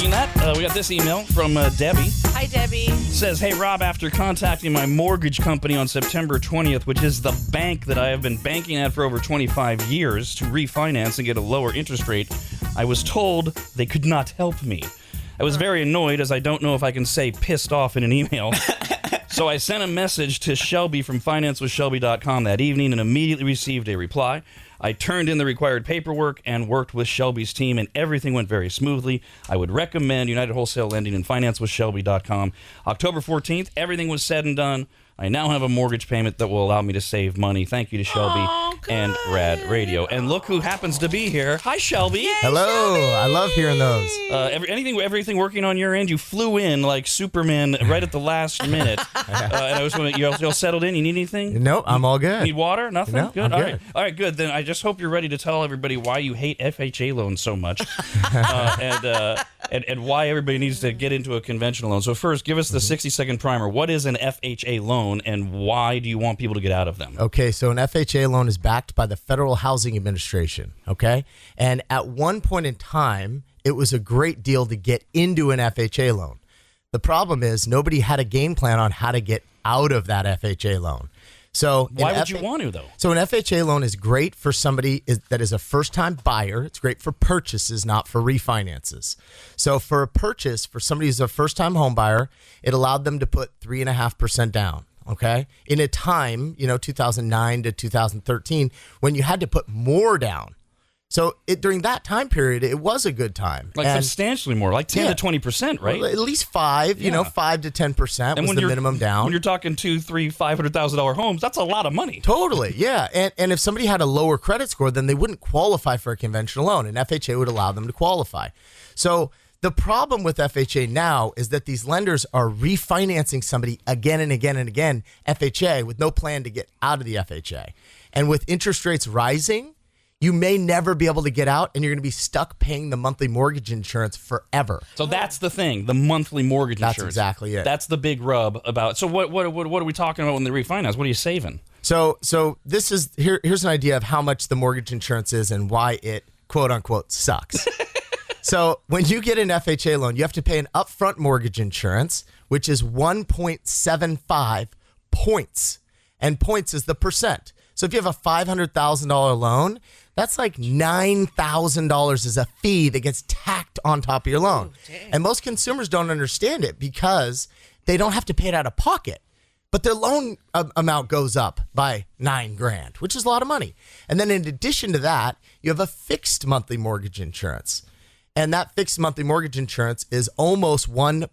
Speaking of that, we got this email from Debbie. Hi, Debbie. Says, hey, Rob, after contacting my mortgage company on September 20th, which is the bank that I have been banking at for over 25 years to refinance and get a lower interest rate, I was told they could not help me. I was very annoyed, as I don't know if I can say pissed off in an email. So I sent a message to Shelby from financewithshelby.com that evening and immediately received a reply. I turned in the required paperwork and worked with Shelby's team, and everything went very smoothly. I would recommend United Wholesale Lending and financewithshelby.com. October 14th, everything was said and done. I now have a mortgage payment that will allow me to save money. Thank you to Shelby and RAD Radio. And look who happens to be here. Hi, Shelby. Yay, Hello. Shelby. I love hearing those. Everything working on your end? You flew in like Superman right at the last minute. And I was wondering, you all settled in? You need anything? No, I'm all good. Need water? Nothing? No, Good? I'm All good. right. All right, good. Then I just hope you're ready to tell everybody why you hate FHA loans so much and why everybody needs to get into a conventional loan. So first, give us the 60-second primer. What is an FHA loan and why do you want people to get out of them? Okay, so an FHA loan is backed by the Federal Housing Administration, okay? And at one point in time, it was a great deal to get into an FHA loan. The problem is nobody had a game plan on how to get out of that FHA loan. So Why would you want to, though? So an FHA loan is great for somebody that is a first-time buyer. It's great for purchases, not for refinances. So for a purchase, for somebody who's a first-time home buyer, it allowed them to put 3.5% down. Okay. In a time, 2009 to 2013, when you had to put more down. So during that time period, it was a good time. Like substantially more, like 10 to 20%, right? Well, at least 5 to 10% was the minimum down. When you're talking $200,000, $300,000, $500,000 homes, that's a lot of money. Totally. Yeah. And if somebody had a lower credit score, then they wouldn't qualify for a conventional loan, and FHA would allow them to qualify. So the problem with FHA now is that these lenders are refinancing somebody again and again and again, FHA, with no plan to get out of the FHA. And with interest rates rising, you may never be able to get out, and you're going to be stuck paying the monthly mortgage insurance forever. So that's the thing, the monthly mortgage insurance. That's exactly it. That's the big rub about. So what are we talking about when they refinance? What are you saving? So this is here's an idea of how much the mortgage insurance is and why it quote unquote sucks. So when you get an FHA loan, you have to pay an upfront mortgage insurance, which is 1.75 points. And points is the percent. So if you have a $500,000 loan, that's like $9,000 is a fee that gets tacked on top of your loan. Ooh, and most consumers don't understand it because they don't have to pay it out of pocket. But their loan amount goes up by $9,000, which is a lot of money. And then in addition to that, you have a fixed monthly mortgage insurance. And that fixed monthly mortgage insurance is almost 1%,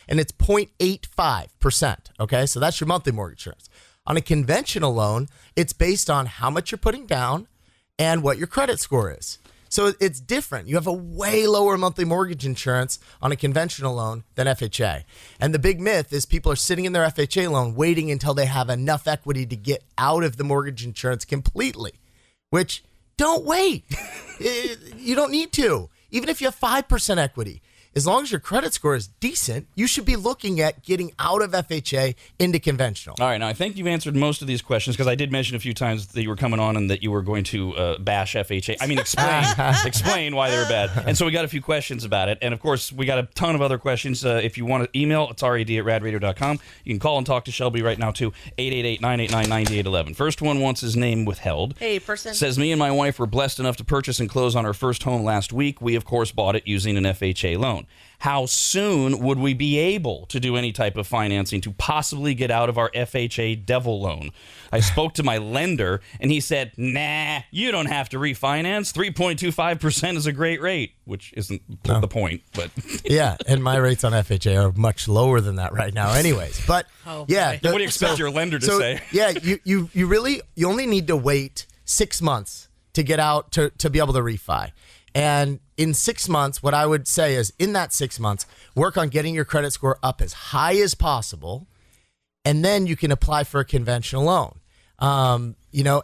and it's 0.85%. Okay, so that's your monthly mortgage insurance. On a conventional loan, it's based on how much you're putting down and what your credit score is. So it's different. You have a way lower monthly mortgage insurance on a conventional loan than FHA. And the big myth is people are sitting in their FHA loan waiting until they have enough equity to get out of the mortgage insurance completely, which don't wait. You don't need to. Even if you have 5% equity, as long as your credit score is decent, you should be looking at getting out of FHA into conventional. All right, now I think you've answered most of these questions because I did mention a few times that you were coming on and that you were going to bash FHA. I mean, explain why they're bad. And so we got a few questions about it. And of course, we got a ton of other questions. If you want to email, it's rad@radradio.com. You can call and talk to Shelby right now, too, 888-989-9811. First one wants his name withheld. Hey, person. Says, me and my wife were blessed enough to purchase and close on our first home last week. We, of course, bought it using an FHA loan. How soon would we be able to do any type of financing to possibly get out of our FHA devil loan? I spoke to my lender, and he said, nah, you don't have to refinance. 3.25% is a great rate, which isn't the point. But yeah, and my rates on FHA are much lower than that right now anyways. But yeah. What do you expect your lender to say? Yeah, you only need to wait 6 months to get out to be able to refi. And in 6 months, what I would say is in that 6 months, work on getting your credit score up as high as possible. And then you can apply for a conventional loan. And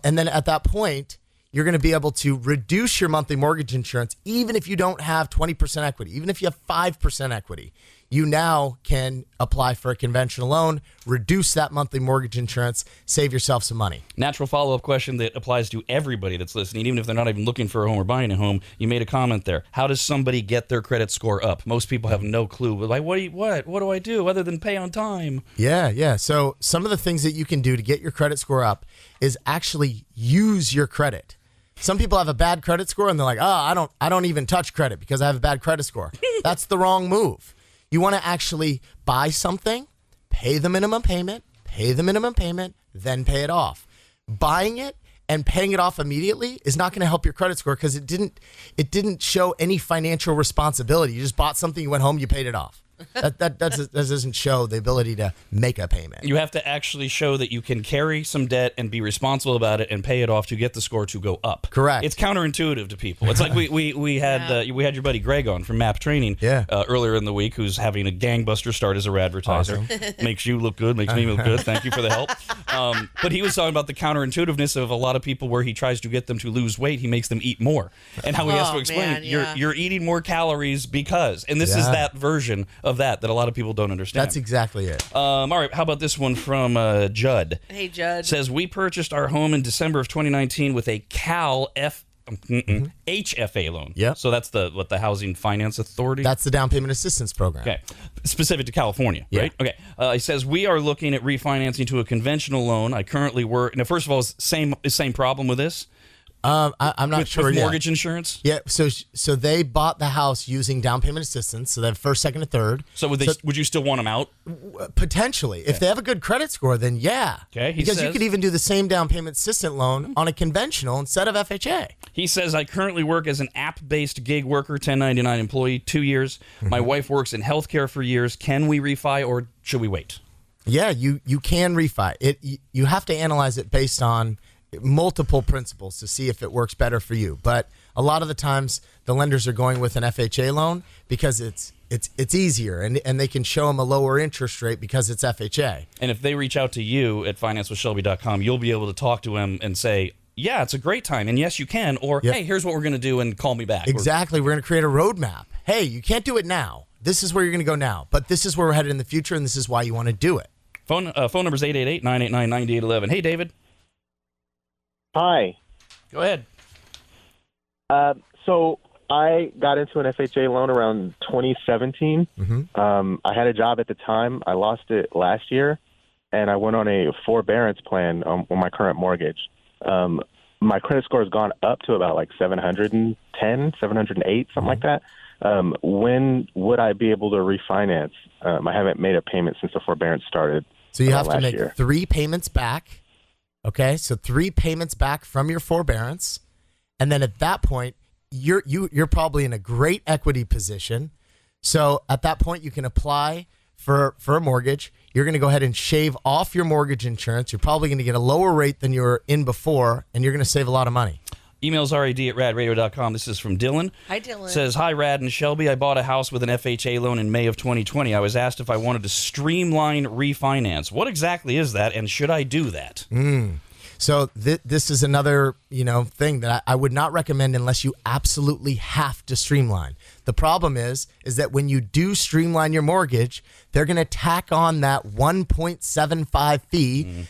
then at that point, you're going to be able to reduce your monthly mortgage insurance, even if you don't have 20% equity, even if you have 5% equity. you now can apply for a conventional loan, reduce that monthly mortgage insurance, save yourself some money. Natural follow-up question that applies to everybody that's listening, even if they're not even looking for a home or buying a home. You made a comment there. How does somebody get their credit score up? Most people have no clue. Like, what do I do other than pay on time? Yeah. So some of the things that you can do to get your credit score up is actually use your credit. Some people have a bad credit score and they're like, I don't even touch credit because I have a bad credit score. That's the wrong move. You want to actually buy something, pay the minimum payment, then pay it off. Buying it and paying it off immediately is not going to help your credit score because it didn't show any financial responsibility. You just bought something, you went home, you paid it off. That doesn't show the ability to make a payment. You have to actually show that you can carry some debt and be responsible about it and pay it off to get the score to go up. Correct. It's counterintuitive to people. It's like we had your buddy Greg on from MAP Training earlier in the week, who's having a gangbuster start as a RAD advertiser. Awesome. Makes you look good, makes me look good. Thank you for the help. But he was talking about the counterintuitiveness of a lot of people where he tries to get them to lose weight, he makes them eat more, and how he has to explain you're eating more calories because, and this is that version of that a lot of people don't understand. That's exactly it. All right, how about this one from Judd? Hey, Judd. Says, we purchased our home in December of 2019 with a HFA loan. Yeah. So that's the Housing Finance Authority? That's the down payment assistance program. Okay. Specific to California, right? Okay. He says, we are looking at refinancing to a conventional loan. I currently work. Now, first of all, same problem with this? I'm not sure with yet. mortgage insurance? Yeah, so they bought the house using down payment assistance, so they have first, second, and third. So would you still want them out? Potentially. Okay. If they have a good credit score, then yeah. Okay. Because you could even do the same down payment assistant loan on a conventional instead of FHA. He says, I currently work as an app-based gig worker, 1099 employee, 2 years. My wife works in healthcare for years. Can we refi or should we wait? Yeah, you can refi. You have to analyze it based on multiple principles to see if it works better for you. But a lot of the times the lenders are going with an FHA loan because it's easier and they can show them a lower interest rate because it's FHA. And if they reach out to you at financewithshelby.com, you'll be able to talk to them and say, yeah, it's a great time, and yes, you can, or hey, here's what we're going to do, and call me back. Exactly. We're going to create a roadmap. Hey, you can't do it now. This is where you're going to go now, but this is where we're headed in the future, and this is why you want to do it. Phone number is 888-989-9811. Hey, David. Hi. Go ahead. So I got into an FHA loan around 2017. I had a job at the time. I lost it last year, and I went on a forbearance plan on my current mortgage. My credit score has gone up to about like 710, 708, something like that. When would I be able to refinance? I haven't made a payment since the forbearance started. So you have to make 3 payments back. Okay, so 3 payments back from your forbearance, and then at that point, you're probably in a great equity position. So at that point, you can apply for a mortgage. You're going to go ahead and shave off your mortgage insurance. You're probably going to get a lower rate than you were in before, and you're going to save a lot of money. Emails rad@radradio.com. This is from Dylan. Hi, Dylan. Says, hi, Rad and Shelby. I bought a house with an FHA loan in May of 2020. I was asked if I wanted to streamline refinance. What exactly is that, and should I do that? So this is another thing that I would not recommend unless you absolutely have to streamline. The problem is that when you do streamline your mortgage, they're going to tack on that 1.75 fee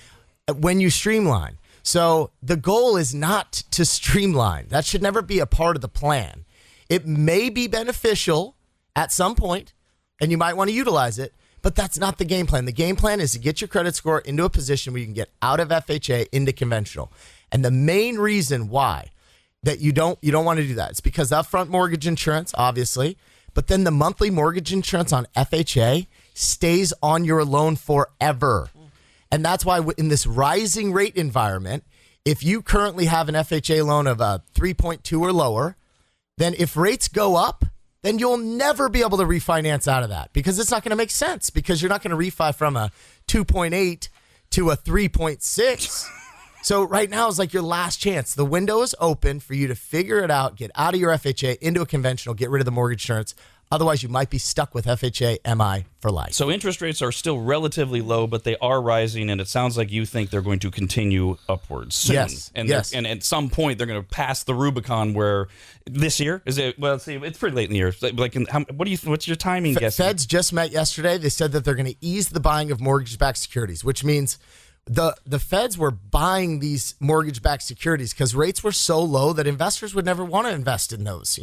when you streamline. So the goal is not to streamline. That should never be a part of the plan. It may be beneficial at some point, and you might want to utilize it, but that's not the game plan. The game plan is to get your credit score into a position where you can get out of FHA into conventional. And the main reason why that you don't want to do that is because upfront mortgage insurance, obviously, but then the monthly mortgage insurance on FHA stays on your loan forever. And that's why in this rising rate environment, if you currently have an FHA loan of a 3.2 or lower, then if rates go up, then you'll never be able to refinance out of that because it's not going to make sense because you're not going to refi from a 2.8 to a 3.6. So right now is like your last chance. The window is open for you to figure it out, get out of your FHA into a conventional, get rid of the mortgage insurance. Otherwise, you might be stuck with FHA MI for life. So interest rates are still relatively low, but they are rising, and it sounds like you think they're going to continue upwards soon. Yes. And yes. And at some point, they're going to pass the Rubicon where this year, is it? Well, see, it's pretty late in the year. What's your timing guess? Feds just met yesterday. They said that they're going to ease the buying of mortgage-backed securities, which means the feds were buying these mortgage-backed securities because rates were so low that investors would never want to invest in those,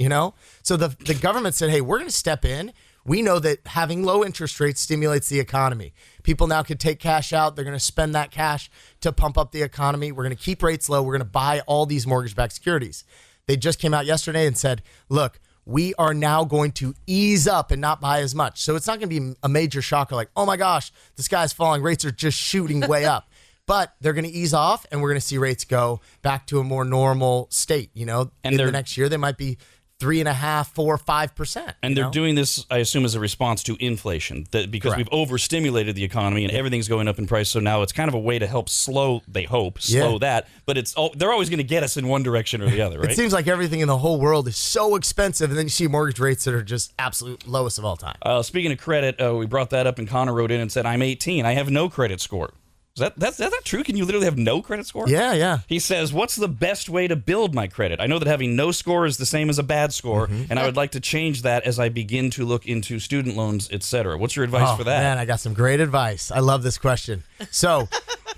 So the government said, hey, we're going to step in. We know that having low interest rates stimulates the economy. People now can take cash out. They're going to spend that cash to pump up the economy. We're going to keep rates low. We're going to buy all these mortgage-backed securities. They just came out yesterday and said, look, we are now going to ease up and not buy as much. So it's not going to be a major shocker like, oh my gosh, the sky's falling. Rates are just shooting way up. But they're going to ease off, and we're going to see rates go back to a more normal state. And in the next year, they might be 3.5%, 4%, 5%. And they're doing this, I assume, as a response to inflation, because Correct. we've overstimulated the economy and everything's going up in price. So now it's kind of a way to help slow that. But they're always going to get us in one direction or the other, right? It seems like everything in the whole world is so expensive, and then you see mortgage rates that are just absolute lowest of all time. Speaking of credit, we brought that up, and Connor wrote in and said, I'm 18. I have no credit score. Is that true? Can you literally have no credit score? Yeah. He says, what's the best way to build my credit? I know that having no score is the same as a bad score, and I would like to change that as I begin to look into student loans, etc. What's your advice for that? Man, I got some great advice. I love this question. So,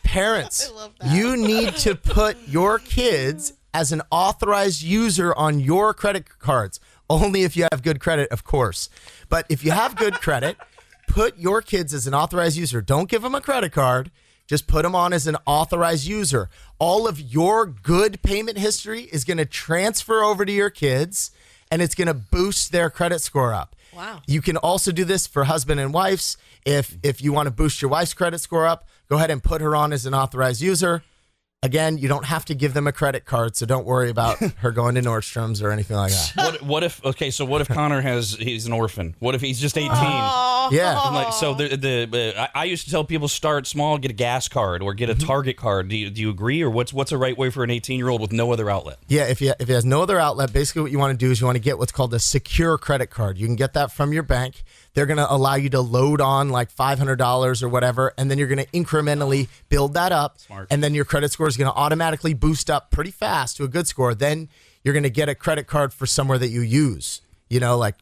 parents, you need to put your kids as an authorized user on your credit cards. Only if you have good credit, of course. But if you have good credit, put your kids as an authorized user. Don't give them a credit card. Just put them on as an authorized user. All of your good payment history is going to transfer over to your kids, and it's going to boost their credit score up. Wow. You can also do this for husband and wives. If you want to boost your wife's credit score up, go ahead and put her on as an authorized user. Again, you don't have to give them a credit card, so don't worry about her going to Nordstrom's or anything like that. What if Connor he's an orphan? What if he's just 18? Yeah. I used to tell people start small, get a gas card or get a Target card. Do you agree, or what's a right way for an 18-year-old with no other outlet? Yeah, if he has no other outlet, basically what you want to do is you want to get what's called a secure credit card. You can get that from your bank. They're going to allow you to load on like $500 or whatever, and then you're going to incrementally build that up. Smart. And then your credit score is going to automatically boost up pretty fast to a good score. Then you're going to get a credit card for somewhere that you use. Like,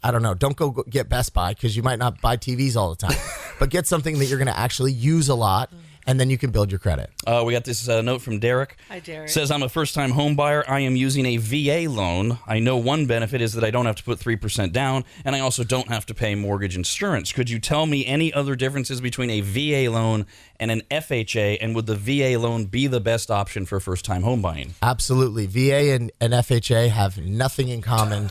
I don't know, don't go get Best Buy because you might not buy TVs all the time. But get something that you're going to actually use a lot, and then you can build your credit. We got this note from Derek. Hi, Derek. Says, I'm a first-time home buyer. I am using a VA loan. I know one benefit is that I don't have to put 3% down, and I also don't have to pay mortgage insurance. Could you tell me any other differences between a VA loan and an FHA, and would the VA loan be the best option for first-time home buying? Absolutely. VA and FHA have nothing in common.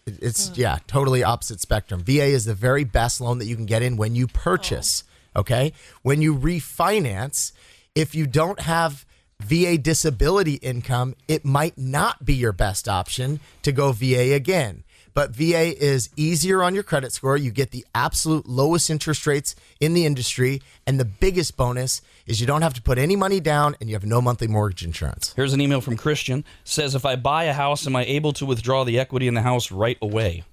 It's totally opposite spectrum. VA is the very best loan that you can get in when you purchase. Okay. When you refinance, if you don't have VA disability income, it might not be your best option to go VA again. But VA is easier on your credit score. You get the absolute lowest interest rates in the industry. And the biggest bonus is you don't have to put any money down and you have no monthly mortgage insurance. Here's an email from Christian. Says, if I buy a house, am I able to withdraw the equity in the house right away?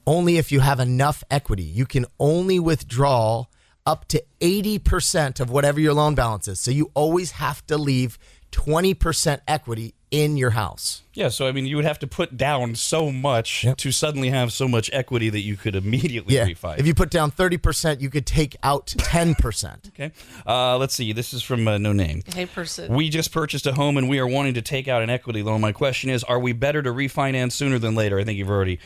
Only if you have enough equity. You can only withdraw up to 80% of whatever your loan balance is. So you always have to leave 20% equity in your house. Yeah, so I mean, you would have to put down so much to suddenly have so much equity that you could immediately refi. If you put down 30%, you could take out 10%. Okay. Let's see. This is from No Name. Hey, person. We just purchased a home and we are wanting to take out an equity loan. My question is, are we better to refinance sooner than later? I think you've already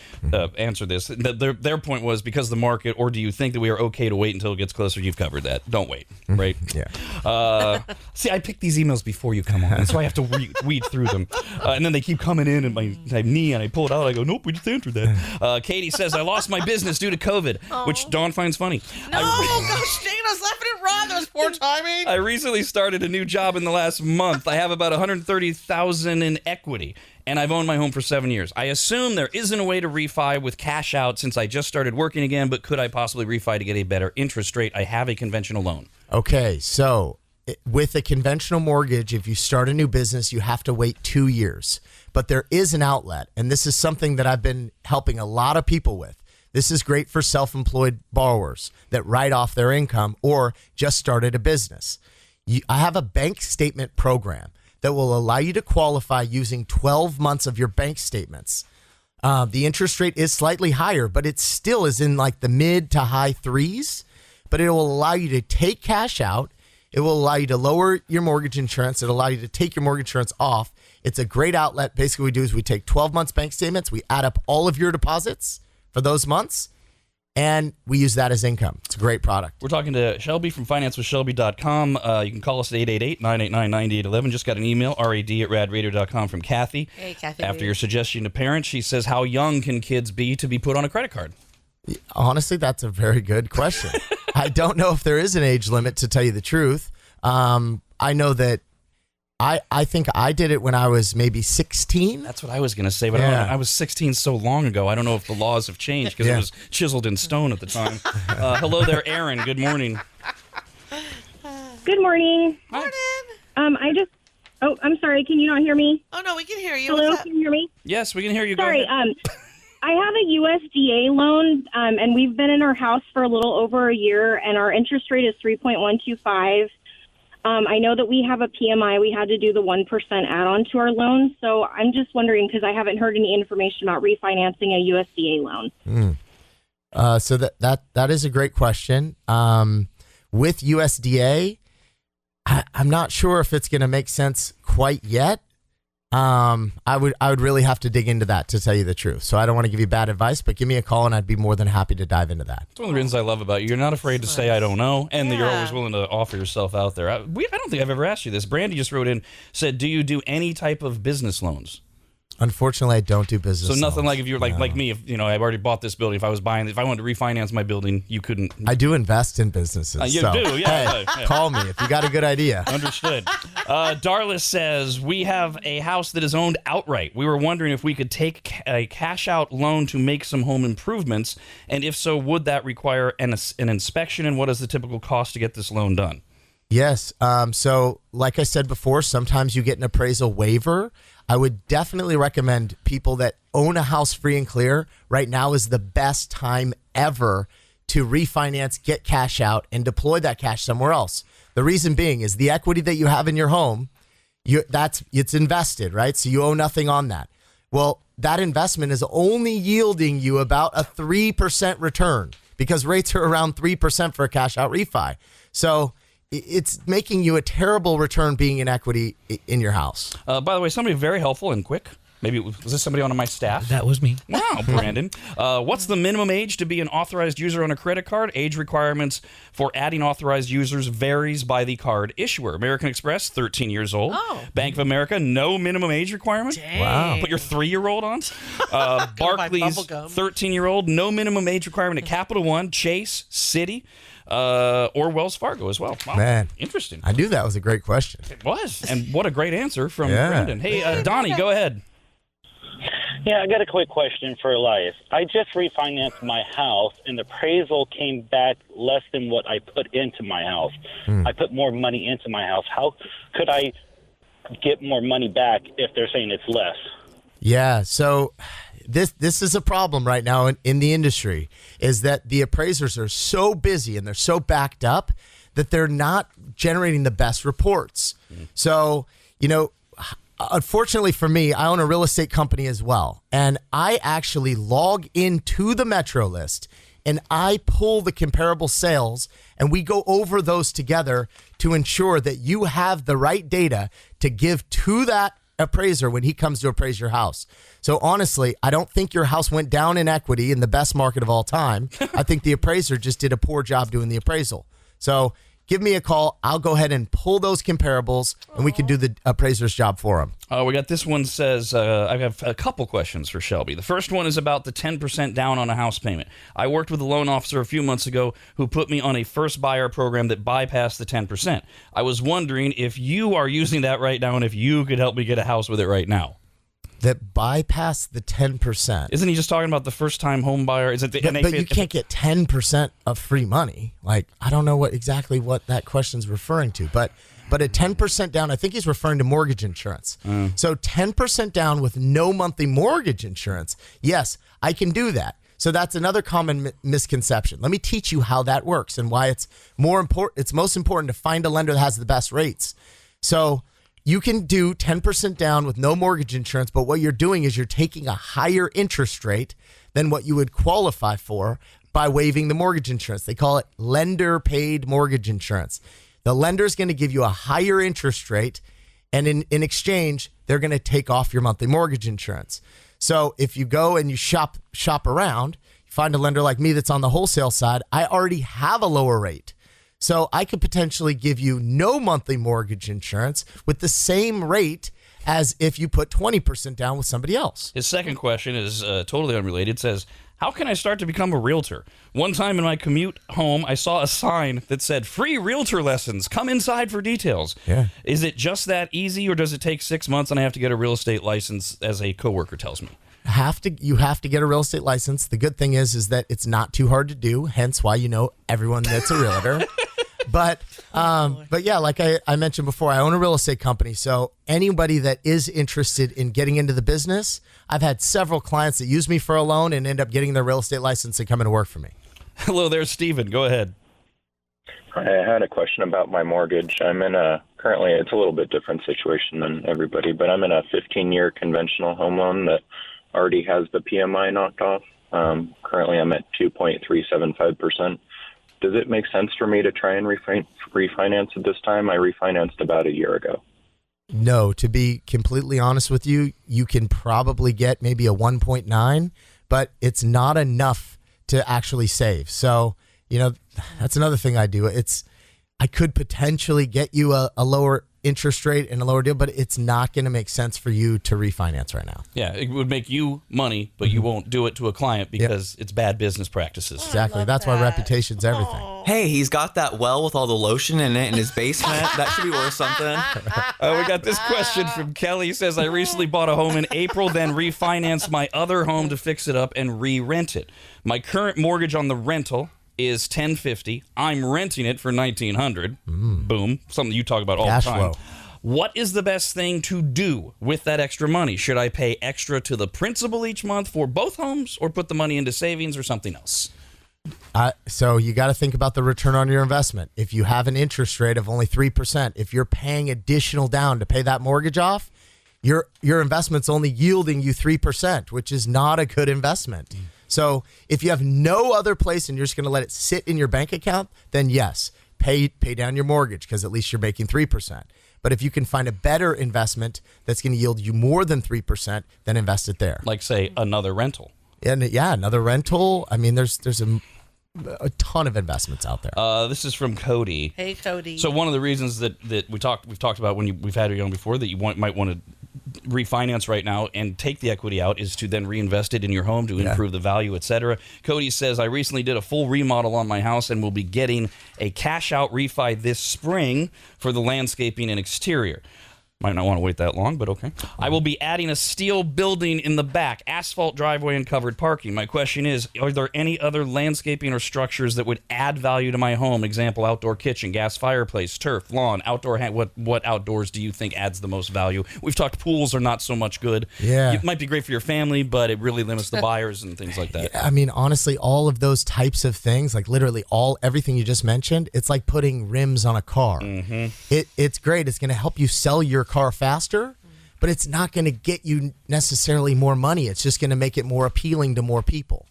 answered this. Their point was because of the market, or do you think that we are okay to wait until it gets closer? You've covered that. Don't wait, right? Yeah. See, I picked these emails before you come on, so I have to weed through them. And then they keep coming in and my knee, and I pull it out. I go, nope, we just answered that. Katie says, I lost my business due to COVID, which Dawn finds funny. No, gosh dang it, I was laughing at Ron. That was poor timing. I recently started a new job in the last month. I have about $130,000 in equity, and I've owned my home for 7 years. I assume there isn't a way to refi with cash out since I just started working again, but could I possibly refi to get a better interest rate? I have a conventional loan. Okay, so with a conventional mortgage, if you start a new business, you have to wait 2 years. But there is an outlet, and this is something that I've been helping a lot of people with. This is great for self-employed borrowers that write off their income or just started a business. I have a bank statement program that will allow you to qualify using 12 months of your bank statements. The interest rate is slightly higher, but it still is in like the mid to high threes. But it will allow you to take cash out. It will allow you to lower your mortgage insurance. It'll allow you to take your mortgage insurance off. It's a great outlet. Basically, what we do is we take 12 months bank statements. We add up all of your deposits for those months, and we use that as income. It's a great product. We're talking to Shelby from financewithshelby.com. You can call us at 888-989-9811. Just got an email, rad@radradio.com from Kathy. Hey, Kathy. After your suggestion to parents, she says, how young can kids be to be put on a credit card? Honestly, that's a very good question. I don't know if there is an age limit, to tell you the truth. I know that I think I did it when I was maybe 16. That's what I was going to say, but I was 16 so long ago. I don't know if the laws have changed because it was chiseled in stone at the time. Hello there, Aaron. Good morning. Good morning. Morning. I'm sorry. Can you not hear me? Oh, no, we can hear you. Hello, What's up? can you hear me? Yes, we can hear you. Sorry. Go ahead. I have a USDA loan, and we've been in our house for a little over a year, and our interest rate is 3.125. I know that we have a PMI. We had to do the 1% add-on to our loan. So I'm just wondering, because I haven't heard any information about refinancing a USDA loan. So that is a great question. With USDA, I'm not sure if it's going to make sense quite yet. I would really have to dig into that, to tell you the truth. So I don't want to give you bad advice, but give me a call and I'd be more than happy to dive into that. It's one of the reasons I love about you. You're not afraid to say I don't know, and that you're always willing to offer yourself out there. I don't think I've ever asked you this. Brandy just wrote in, said, do you do any type of business loans? Unfortunately, I don't do business So nothing loans. like if you're like me, if I've already bought this building, if I wanted to refinance my building, you couldn't. I do invest in businesses. You so, do, yeah. Hey, call me if you got a good idea. Understood. Darla says, we have a house that is owned outright. We were wondering if we could take a cash out loan to make some home improvements, and if so, would that require an inspection, and what is the typical cost to get this loan done? Yes. So like I said before, sometimes you get an appraisal waiver. I would definitely recommend people that own a house free and clear. Right now is the best time ever to refinance, get cash out, and deploy that cash somewhere else. The reason being is the equity that you have in your home, it's invested, right? So you owe nothing on that. Well, that investment is only yielding you about a 3% return because rates are around 3% for a cash out refi. So it's making you a terrible return being in equity in your house. By the way, somebody very helpful and quick. Maybe was this somebody on my staff? That was me. Wow, Brandon. What's the minimum age to be an authorized user on a credit card? Age requirements for adding authorized users varies by the card issuer. American Express, 13 years old. Oh. Bank of America, no minimum age requirement. Dang. Wow. Put your 3-year-old on. Barclays, bubblegum. 13-year-old, no minimum age requirement at Capital One, Chase, Citi, or Wells Fargo as well. Wow. Man. Interesting. I knew that was a great question. It was. And what a great answer from Yeah. Brandon. Hey, Donnie, go ahead. Yeah, I got a quick question for Elias. I just refinanced my house, and the appraisal came back less than what I put into my house. I put more money into my house. How could I get more money back if they're saying it's less? Yeah, so this is a problem right now in the industry, is that the appraisers are so busy and they're so backed up that they're not generating the best reports. So, unfortunately for me, I own a real estate company as well, and I actually log into the Metro list and I pull the comparable sales and we go over those together to ensure that you have the right data to give to that appraiser when he comes to appraise your house. So honestly, I don't think your house went down in equity in the best market of all time. I think the appraiser just did a poor job doing the appraisal. So give me a call. I'll go ahead and pull those comparables, and we can do the appraiser's job for them. We got this one says, I have a couple questions for Shelby. The first one is about the 10% down on a house payment. I worked with a loan officer a few months ago who put me on a first buyer program that bypassed the 10%. I was wondering if you are using that right now and if you could help me get a house with it right now. that bypass the 10%. Isn't he just talking about the first-time home buyer? Is it? But you can't get 10% of free money. Like, I don't know exactly what that question's referring to, but a 10% down, I think he's referring to mortgage insurance. So 10% down with no monthly mortgage insurance. Yes, I can do that. So that's another common misconception. Let me teach you how that works and why it's more important. It's most important to find a lender that has the best rates. So you can do 10% down with no mortgage insurance, but what you're doing is you're taking a higher interest rate than what you would qualify for by waiving the mortgage insurance. They call it lender paid mortgage insurance. The lender is going to give you a higher interest rate, and in exchange, they're going to take off your monthly mortgage insurance. So if you go and you shop around, you find a lender like me that's on the wholesale side, I already have a lower rate. So I could potentially give you no monthly mortgage insurance with the same rate as if you put 20% down with somebody else. His second question is totally unrelated. It says, how can I start to become a realtor? One time in my commute home, I saw a sign that said, free realtor lessons. Come inside for details. Yeah. Is it just that easy, or does it take 6 months and I have to get a real estate license, as a coworker tells me? You have to get a real estate license. The good thing is that it's not too hard to do, hence why you know everyone that's a realtor. But yeah, like I mentioned before, I own a real estate company. So anybody that is interested in getting into the business, I've had several clients that use me for a loan and end up getting their real estate license and coming to work for me. Hello there, Stephen. Go ahead. I had a question about my mortgage. I'm in currently it's a little bit different situation than everybody, but I'm in a 15-year conventional home loan that already has the PMI knocked off. Currently I'm at 2.375%. Does it make sense for me to try and refinance at this time? I refinanced about a year ago. No, to be completely honest with you, you can probably get maybe a 1.9, but it's not enough to actually save. So, that's another thing I do. I could potentially get you a lower interest rate and a lower deal, but it's not going to make sense for you to refinance right now. Yeah, it would make you money, but you won't do it to a client because it's bad business practices. Exactly. That's why reputation's everything. Hey, he's got that well with all the lotion in it in his basement. That should be worth something. We got this question from Kelly. He says, I recently bought a home in April, then refinanced my other home to fix it up and re-rent it. My current mortgage on the rental is $1,050. I'm renting it for $1,900. Boom. Something you talk about all Cash the time. flow. What is the best thing to do with that extra money? Should I pay extra to the principal each month for both homes, or put the money into savings or something else? So you got to think about the return on your investment. If you have an interest rate of only 3%, if you're paying additional down to pay that mortgage off, your investment's only yielding you 3%, which is not a good investment. So if you have no other place and you're just going to let it sit in your bank account, then yes, pay down your mortgage, because at least you're making 3%. But if you can find a better investment that's going to yield you more than 3%, then invest it there. Like, say, another rental. And yeah, another rental. I mean, there's a ton of investments out there. This is from Cody. Hey, Cody. So one of the reasons that we've talked about when we've had you on before that you might want to refinance right now and take the equity out is to then reinvest it in your home to improve the value, etc. Cody says, I recently did a full remodel on my house and will be getting a cash out refi this spring for the landscaping and exterior. Might not want to wait that long, but okay. I will be adding a steel building in the back, asphalt driveway, and covered parking. My question is, are there any other landscaping or structures that would add value to my home? Example, outdoor kitchen, gas fireplace, turf, lawn, outdoor. What outdoors do you think adds the most value? We've talked pools are not so much good. Yeah. It might be great for your family, but it really limits the buyers and things like that. I mean, honestly, all of those types of things, like literally everything you just mentioned, it's like putting rims on a car. It's great. It's going to help you sell your car faster, but it's not going to get you necessarily more money. It's just going to make it more appealing to more people.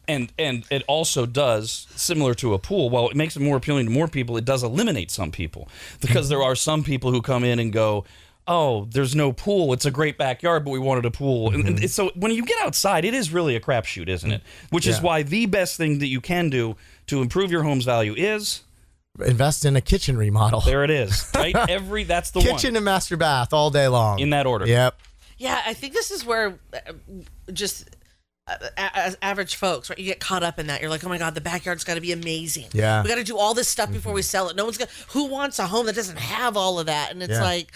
And it also does, similar to a pool, while it makes it more appealing to more people, it does eliminate some people. Because there are some people who come in and go, oh, there's no pool. It's a great backyard, but we wanted a pool. And so when you get outside, it is really a crapshoot, isn't it? Which is why the best thing that you can do to improve your home's value is invest in a kitchen remodel. There it is. Right? That's the kitchen one. and master bath all day long. In that order. Yep. Yeah, I think this is where just as average folks, right? You get caught up in that. You're like, oh my God, the backyard's got to be amazing. Yeah. We got to do all this stuff before we sell it. Who wants a home that doesn't have all of that? And it's like,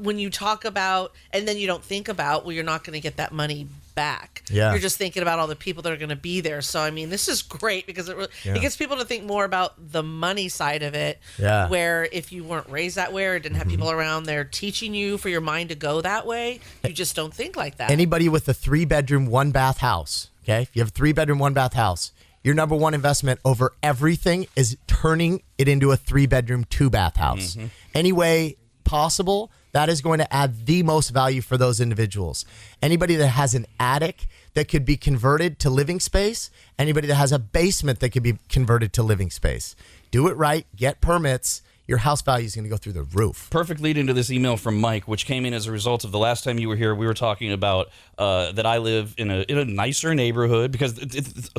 when you talk about, and then you don't think about, well, you're not going to get that money back. Yeah. You're just thinking about all the people that are going to be there. So, I mean, this is great because it gets people to think more about the money side of it. Yeah. Where if you weren't raised that way or didn't have people around there teaching you for your mind to go that way, you just don't think like that. Anybody with a 3-bedroom, 1-bath house, okay? If you have a 3-bedroom, 1-bath house, your number one investment over everything is turning it into a 3-bedroom, 2-bath house. Any way possible, that is going to add the most value for those individuals. Anybody that has an attic that could be converted to living space, anybody that has a basement that could be converted to living space. Do it right, get permits. Your house value is going to go through the roof. Perfect lead into this email from Mike, which came in as a result of the last time you were here. We were talking about that I live in a nicer neighborhood, because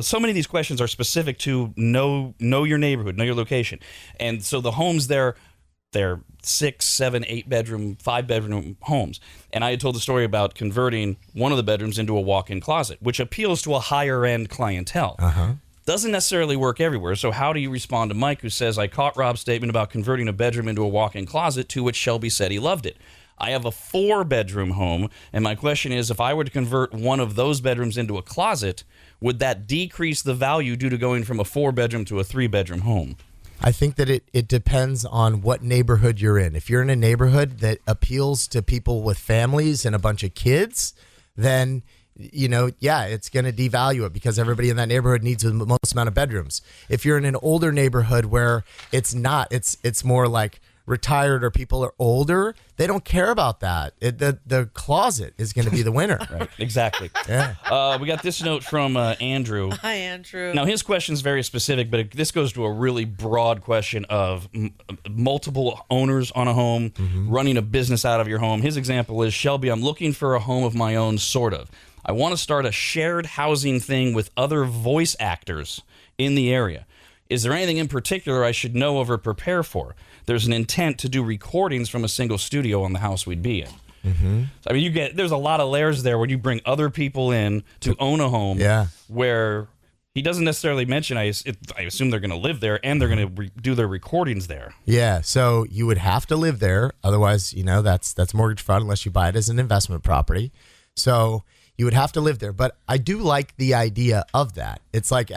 so many of these questions are specific to know your neighborhood, know your location. And so the homes there, they're 6, 7, 8-bedroom, 5-bedroom homes. And I had told the story about converting one of the bedrooms into a walk-in closet, which appeals to a higher-end clientele. Doesn't necessarily work everywhere. So how do you respond to Mike, who says, I caught Rob's statement about converting a bedroom into a walk-in closet, to which Shelby said he loved it. I have a 4-bedroom home, and my question is, if I were to convert one of those bedrooms into a closet, would that decrease the value due to going from a 4-bedroom to a 3-bedroom home? I think that it depends on what neighborhood you're in. If you're in a neighborhood that appeals to people with families and a bunch of kids, then, it's going to devalue it because everybody in that neighborhood needs the most amount of bedrooms. If you're in an older neighborhood where it's not, it's more like retired or people are older, they don't care about that. The closet is going to be the winner. Right, exactly. Yeah. We got this note from Andrew. Hi, Andrew. Now, his question is very specific, but this goes to a really broad question of multiple owners on a home, running a business out of your home. His example is, Shelby, I'm looking for a home of my own, sort of. I want to start a shared housing thing with other voice actors in the area. Is there anything in particular I should know of or prepare for? There's an intent to do recordings from a single studio on the house we'd be in. So, I mean, there's a lot of layers there where you bring other people in to own a home where he doesn't necessarily mention, I assume they're going to live there and they're going to do their recordings there. Yeah, so you would have to live there. Otherwise, that's mortgage fraud unless you buy it as an investment property. So you would have to live there. But I do like the idea of that. It's like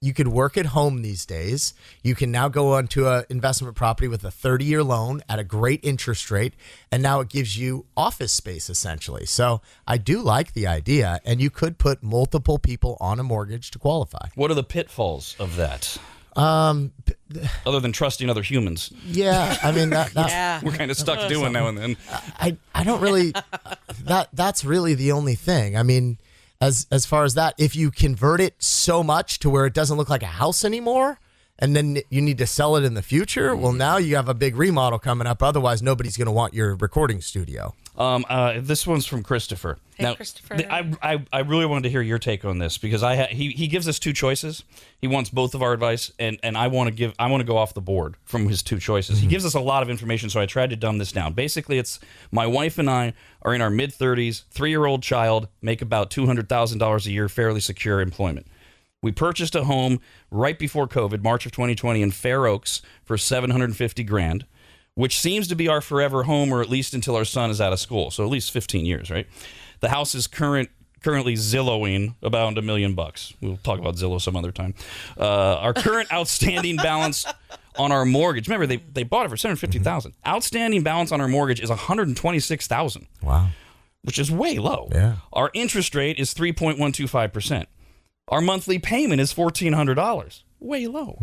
you could work at home these days. You can now go onto an investment property with a 30-year loan at a great interest rate, and now it gives you office space, essentially. So I do like the idea, and you could put multiple people on a mortgage to qualify. What are the pitfalls of that? Other than trusting other humans. Yeah, I mean, we're kind of stuck doing now and then. I don't really, that's really the only thing. I mean, as far as that, if you convert it so much to where it doesn't look like a house anymore, and then you need to sell it in the future, well, now you have a big remodel coming up. Otherwise, nobody's going to want your recording studio. This one's from Christopher. Hey, now, Christopher. I really wanted to hear your take on this, because he gives us 2 choices. He wants both of our advice, and I want to go off the board from his 2 choices. He gives us a lot of information, so I tried to dumb this down. Basically, it's my wife and I are in our mid-30s, 3-year-old child, make about $200,000 a year, fairly secure employment. We purchased a home right before COVID, March of 2020, in Fair Oaks for $750,000, which seems to be our forever home, or at least until our son is out of school. So at least 15 years, right? The house is currently Zillowing about $1 million. We'll talk about Zillow some other time. Our current outstanding balance on our mortgage, remember they bought it for $750,000. Outstanding balance on our mortgage is $126,000. Wow, which is way low. Yeah. Our interest rate is 3.125%. Our monthly payment is $1,400. Way low.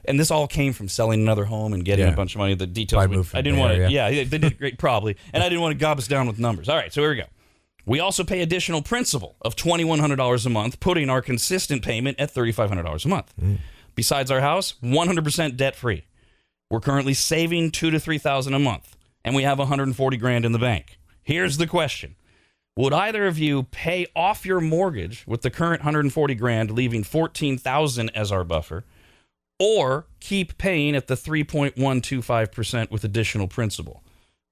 And this all came from selling another home and getting a bunch of money. The details. I didn't want to. Yeah, they did great, probably. And I didn't want to gob us down with numbers. All right, so here we go. We also pay additional principal of $2,100 a month, putting our consistent payment at $3,500 a month. Besides our house, 100% debt free. We're currently saving $2,000 to $3,000 a month, and we have $140,000 in the bank. Here's the question. Would either of you pay off your mortgage with the current $140,000, leaving $14,000 as our buffer, or keep paying at the 3.125% with additional principal?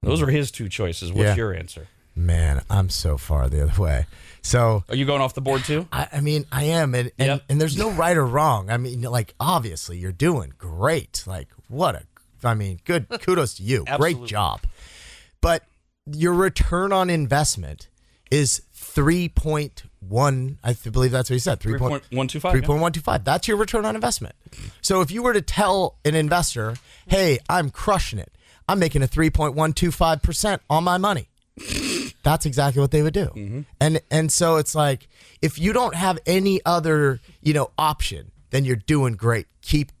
Those are his 2 choices. What's your answer? Man, I'm so far the other way. So are you going off the board too? I mean, I am, and there's no right or wrong. I mean, like, obviously you're doing great. Like, good kudos to you. Absolutely. Great job. But your return on investment is 3.1. I believe that's what he said. 3.125. 3.125. That's your return on investment. So if you were to tell an investor, hey, I'm crushing it, I'm making a 3.125% on my money, that's exactly what they would do. And so it's like, if you don't have any other, option, then you're doing great. Keep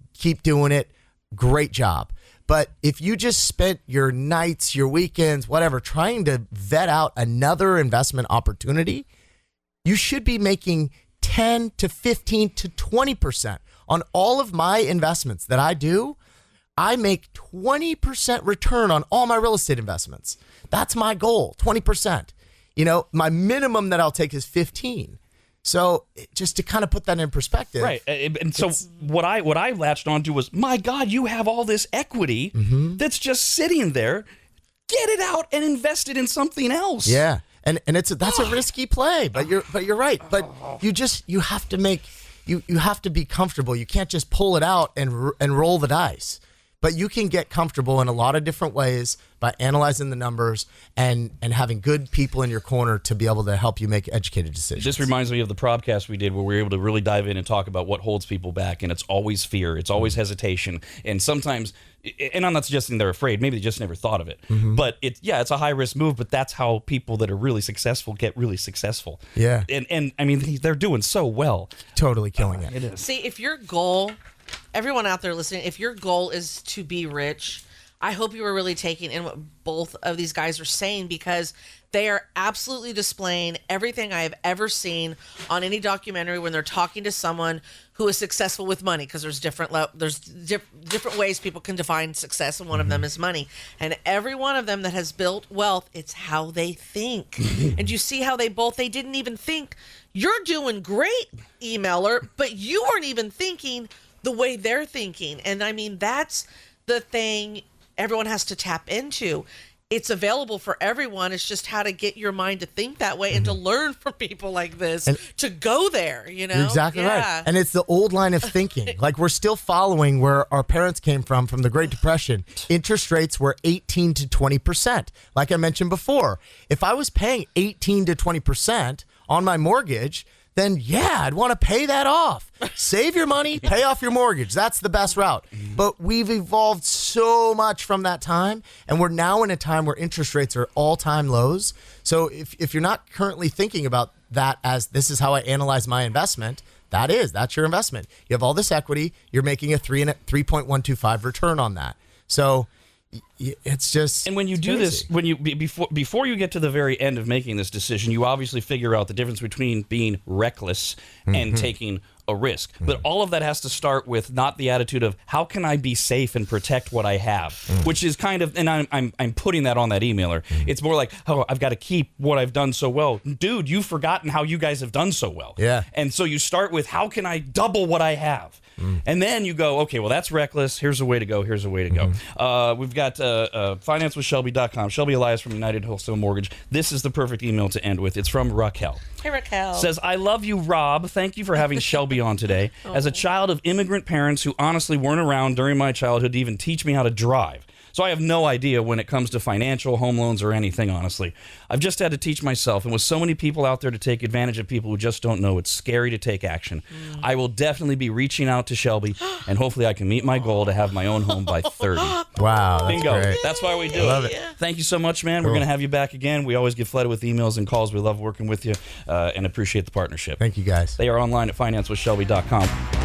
doing it. Great job. But if you just spent your nights, your weekends, whatever, trying to vet out another investment opportunity, you should be making 10 to 15 to 20% on all of my investments that I do. I make 20% return on all my real estate investments. That's my goal, 20%. My minimum that I'll take is 15. So just to kind of put that in perspective. Right. And so what I latched onto was, my God, you have all this equity that's just sitting there. Get it out and invest it in something else. Yeah. And that's a risky play, but you're right. But you have to be comfortable. You can't just pull it out and roll the dice. But you can get comfortable in a lot of different ways by analyzing the numbers and having good people in your corner to be able to help you make educated decisions. This reminds me of the podcast we did where we were able to really dive in and talk about what holds people back, and it's always fear. It's always hesitation. And sometimes, and I'm not suggesting they're afraid, maybe they just never thought of it. But it's a high-risk move, but that's how people that are really successful get really successful. Yeah. And I mean, they're doing so well. Totally killing it. It is. See, if your goal, everyone out there listening, if your goal is to be rich, I hope you are really taking in what both of these guys are saying, because they are absolutely displaying everything I have ever seen on any documentary when they're talking to someone who is successful with money, because there's different ways people can define success, and one of them is money. And every one of them that has built wealth, it's how they think. And you see how they didn't even think. You're doing great, emailer, but you weren't even thinking the way they're thinking. And I mean, that's the thing everyone has to tap into. It's available for everyone. It's just how to get your mind to think that way and to learn from people like this, and to go there, You're exactly right. And it's the old line of thinking. Like, we're still following where our parents came from the Great Depression. Interest rates were 18 to 20%. Like I mentioned before, if I was paying 18 to 20% on my mortgage, then I'd want to pay that off. Save your money, pay off your mortgage. That's the best route. But we've evolved so much from that time, and we're now in a time where interest rates are all-time lows. So if you're not currently thinking about that as, this is how I analyze my investment, that's your investment. You have all this equity, you're making a 3.125 return on that. So it's just, and when you do this, when you before you get to the very end of making this decision, you obviously figure out the difference between being reckless and taking a risk. But all of that has to start with not the attitude of, how can I be safe and protect what I have, which is kind of, and I'm putting that on that emailer. It's more like, oh, I've got to keep what I've done so well. Dude, you've forgotten how you guys have done so well. Yeah. And so you start with, how can I double what I have? And then you go, okay, well, that's reckless. Here's a way to go. Here's a way to go. We've got financewithshelby.com. Shelby Elias from United Wholesale Mortgage. This is the perfect email to end with. It's from Raquel. Hey, Raquel. Says, I love you, Rob. Thank you for having Shelby on today. As a child of immigrant parents who honestly weren't around during my childhood to even teach me how to drive. So I have no idea when it comes to financial, home loans, or anything, honestly. I've just had to teach myself, and with so many people out there to take advantage of people who just don't know, it's scary to take action. I will definitely be reaching out to Shelby, and hopefully I can meet my goal to have my own home by 30. Wow, that's Bingo. great. That's why we do Love it. it. Thank you so much, man. We're going to have you back again. We always get flooded with emails and calls. We love working with you and appreciate the partnership. Thank you, guys. They are online at financewithshelby.com.